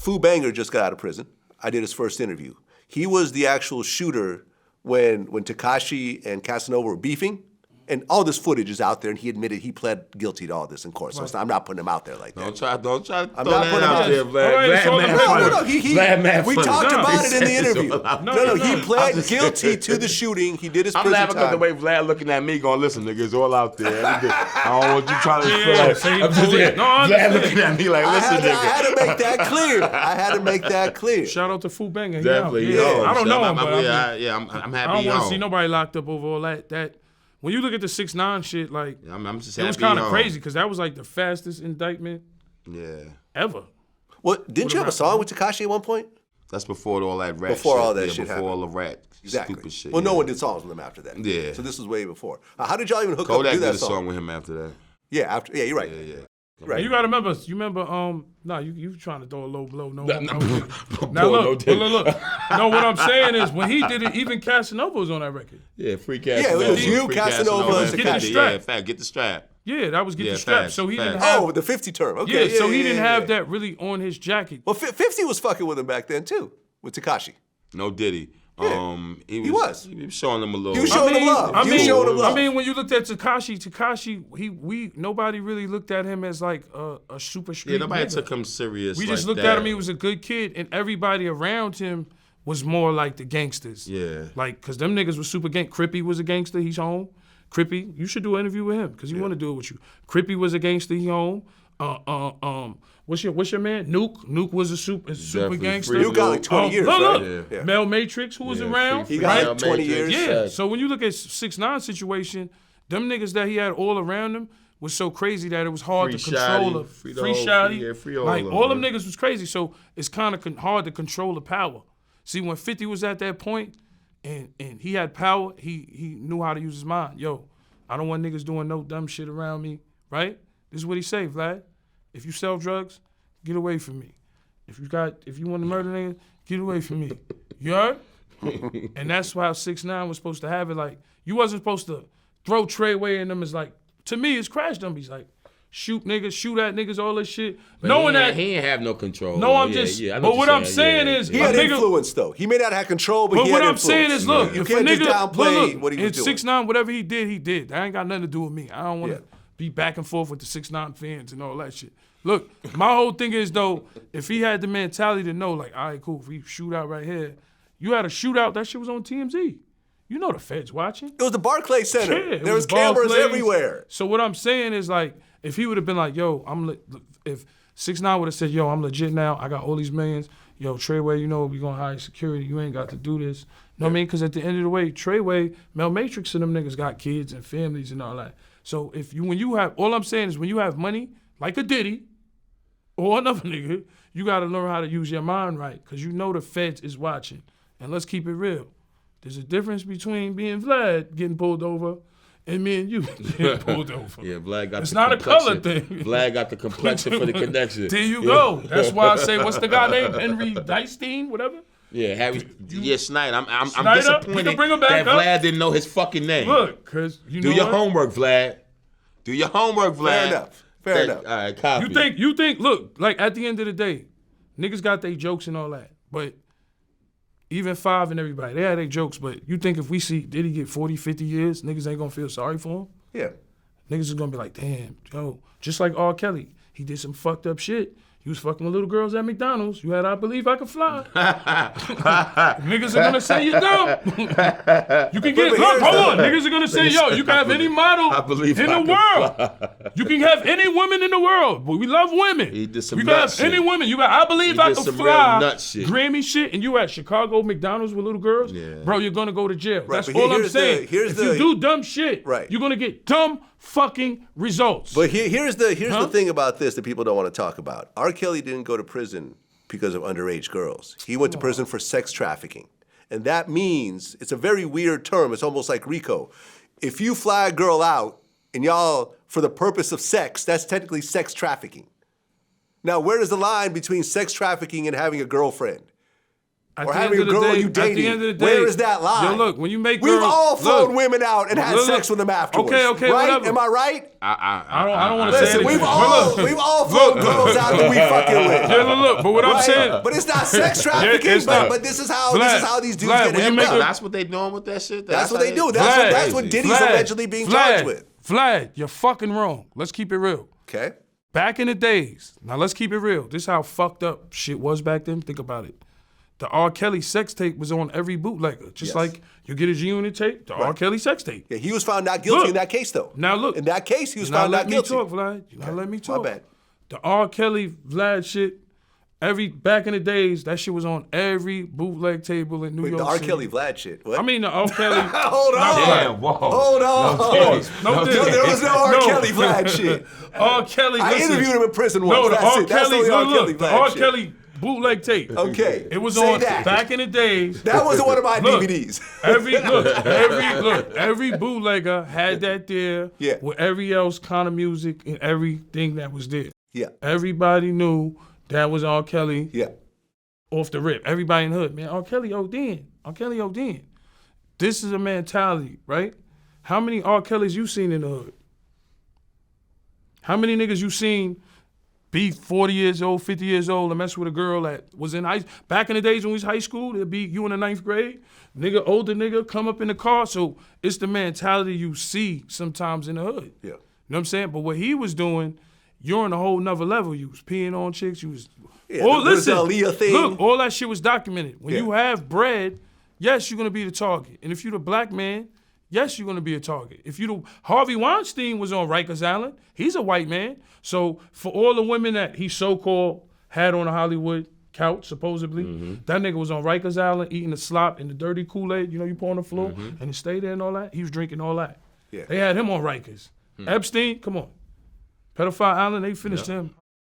Fu Banger just got out of prison. I did his first interview. He was the actual shooter when Tekashi and Casanova were beefing. And all this footage is out there, and he admitted he pled guilty to all this in court. So I'm not putting him out there like that. Don't try to throw I'm not putting him out there, Vlad. We talked about it in the interview. No, he pled guilty to the shooting. He did his prison time. I'm laughing at the way Vlad looking at me going, listen, nigga, it's all out there. I don't want you trying to Vlad looking at me like, listen, nigga. I had to make that clear. Shout out to Fu Banger. Definitely. I don't know him, but I'm happy. I don't want to see nobody locked up over all that. When you look at the 6ix9ine shit, like, I'm just it was kind of crazy because that was like the fastest indictment ever. Well, didn't you have a song with Tekashi at one point? That's before all that rap before shit. all that shit happened. Before all the rap stupid shit. Well, no one did songs with him after that. Yeah. So this was way before. How did y'all even hook Kodak up to do that did a song with him after that. Yeah, you're right. Yeah. Right. And you gotta remember, you trying to throw a low blow. No, look. No, what I'm saying is when he did it, even Casanova was on that record. Yeah, free Casanova. Yeah, it was you, Casanova, and Tekashi. Get the strap. Yeah, that was Get the Strap. So he didn't have... the 50 term. Okay. Yeah, so he didn't have that really on his jacket. Well, 50 was fucking with him back then, too, with Tekashi. No Diddy. Yeah. He was showing him a little. He was showing him love. I mean, when you looked at Tekashi, nobody really looked at him as like a super street. Yeah, nobody nigga. took him serious. We just looked at him. He was a good kid, and everybody around him was more like the gangsters. Yeah. Like, cause them niggas was super gang. Crippy was a gangster. He's home. Crippy, you should do an interview with him because he want to do it with you. Crippy was a gangster. He home. What's your man? Nuke was a super gangster. Nuke got like 20 years, right? Yeah. Mel Matrix, who was around. He got like 20 years. Yeah, so when you look at 6ix9ine situation, them niggas that he had all around him was so crazy that it was hard to control him. Free Shotty. Like, all them niggas was crazy, so it's kind of hard to control the power. See, when 50 was at that point, and he had power, he knew how to use his mind. Yo, I don't want niggas doing no dumb shit around me, right? This is what he say, Vlad. If you sell drugs, get away from me. If you want to murder niggas, get away from me. You heard? And that's why 6ix9ine was supposed to have it. Like, you wasn't supposed to throw Treyway in them as like, to me, it's crash dummies. Like, shoot niggas, shoot at niggas, all this shit. But knowing that he ain't have no control. No, I'm but what I'm saying is, he had influence though. He may not have control, but he had influence. But what I'm saying is, look, you can't just downplay what he was doing. 6ix9ine, whatever he did. That ain't got nothing to do with me. I don't want to be back and forth with the 6ix9ine fans and all that shit. Look, my whole thing is though, if he had the mentality to know, like, all right, cool, if we shoot out right here, you had a shootout, that shit was on TMZ. You know the feds watching. It was the Barclays Center. Yeah, there was cameras everywhere. So what I'm saying is, like, if he would have been like, yo, if 6ix9ine would have said, yo, I'm legit now, I got all these millions, yo, Treyway, you know we gonna hire security, you ain't got to do this. Know what I mean? Because at the end of the way, Treyway, Mel Matrix and them niggas got kids and families and all that. So all I'm saying is when you have money, like a Diddy, or another nigga, you gotta learn how to use your mind right, because you know the feds is watching. And let's keep it real. There's a difference between being Vlad getting pulled over and me and you getting pulled over. Yeah, Vlad got it's the not complexion. A color thing. Vlad got the complexion for the connection. There you go. That's why I say, what's the guy named? Henry Dicestein, whatever? Yeah, Snyder. I'm Snyder? disappointed bring him back that Vlad didn't know his fucking name. Look, because you know Do your homework, Vlad. Do your homework, Vlad. Fair enough. All right, copy. You think, look, like at the end of the day, niggas got their jokes and all that, but even Five and everybody, they had their jokes, but you think if we see Diddy get 40, 50 years, niggas ain't gonna feel sorry for him? Yeah. Niggas is gonna be like, damn, yo, just like R. Kelly, he did some fucked up shit. He was fucking with little girls at McDonald's. You had I Believe I Could Fly. Niggas are gonna say you're dumb. You can get, hold on. Niggas are gonna say, yo, you can have any model in the world. You can have any woman in the world. But we love women. He did some you can have any women. You got I Believe I Could Fly. Grammy shit. And you at Chicago McDonald's with little girls. Yeah. Bro, you're gonna go to jail. Right, that's all I'm saying. If you do dumb shit, you're gonna get dumb fucking results. But here's the thing about this that people don't want to talk about. R. Kelly didn't go to prison because of underage girls. He went to prison for sex trafficking. And that means, it's a very weird term, it's almost like RICO. If you fly a girl out and y'all, for the purpose of sex, that's technically sex trafficking. Now, where is the line between sex trafficking and having a girlfriend? or having a girl you dating. Where is that line? Yo, look, when you make We've girls, all flown women out and had sex with them afterwards. Okay, right? whatever. Am I right? I don't want to say Listen, anything. we've all flown girls out that we fucking with. Yeah, look, but what I'm saying, but it's not sex trafficking. But this is how these dudes get hemmed up. That's what they doing with that shit. That's what they do. That's what Diddy's allegedly being charged with. Vlad, you're fucking wrong. Let's keep it real. Okay. Back in the days, now let's keep it real. This is how fucked up shit was back then. Think about it. The R. Kelly sex tape was on every bootlegger. Just like you get a G-Unit tape, the R. Kelly sex tape. Yeah, he was found not guilty in that case, though. Now look. In that case, he was found not guilty. You're not letting me talk, Vlad. You're not letting me talk. My bad. The R. Kelly, Vlad shit, back in the days, that shit was on every bootleg table in New York the R. City. Kelly, Vlad shit. What? I mean, the R. Kelly. Hold on. Damn, whoa. Hold on. No, there was no R. Kelly, Vlad shit. R. Kelly, I listen. interviewed him in prison once. No, the That's R. it. That's Kelly, the R. Kelly, look, the Vlad R. shit. Kelly bootleg tape. Okay. It was Say on that. back in the days. That was one of my DVDs. Every bootlegger had that there with every else kind of music and everything that was there. Yeah. Everybody knew that was R. Kelly. Yeah. Off the rip. Everybody in the hood, man, R. Kelly OD'ing. R. Kelly OD'ing. This is a mentality, right? How many R. Kellys you seen in the hood? How many niggas you seen be 40 years old, 50 years old and mess with a girl that was in back in the days when we was high school, it'd be you in the 9th grade, older nigga, come up in the car. So it's the mentality you see sometimes in the hood. Yeah. You know what I'm saying? But what he was doing, you're on a whole nother level. You was peeing on chicks, you was listen, look, all that shit was documented. When you have bread, yes, you're gonna be the target. And if you're the black man, yes, you're gonna be a target. If you the Harvey Weinstein was on Rikers Island, he's a white man. So for all the women that he so-called had on a Hollywood couch, supposedly, that nigga was on Rikers Island eating the slop and the dirty Kool-Aid, you pour on the floor, and he stayed there and all that. He was drinking all that. Yeah. They had him on Rikers. Epstein, come on. Pedophile Island, they finished him.